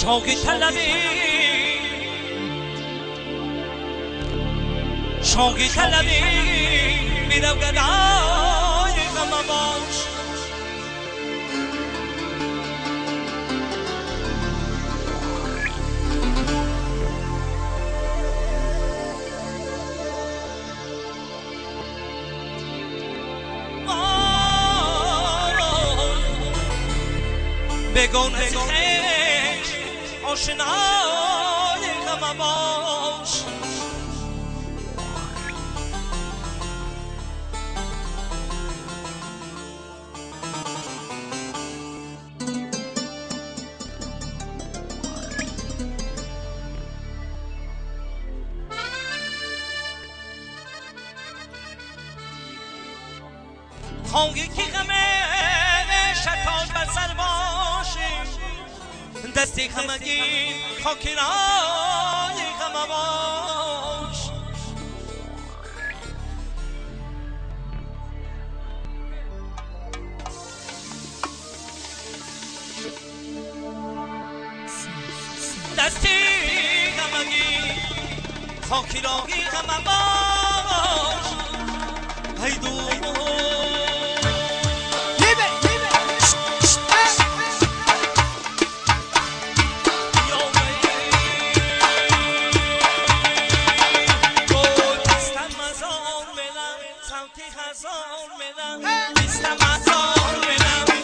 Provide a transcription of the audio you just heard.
شوقی طلبی شوقی طلبی میرم گدای غم باش بگون از خیش آشنای غم باش خواهی که غم شتان بر سر باشیم دستی همگی خاکرای غم باش دستی همگی خاکرای غم باش ای دوست هزار میدم نیستم هزار میدم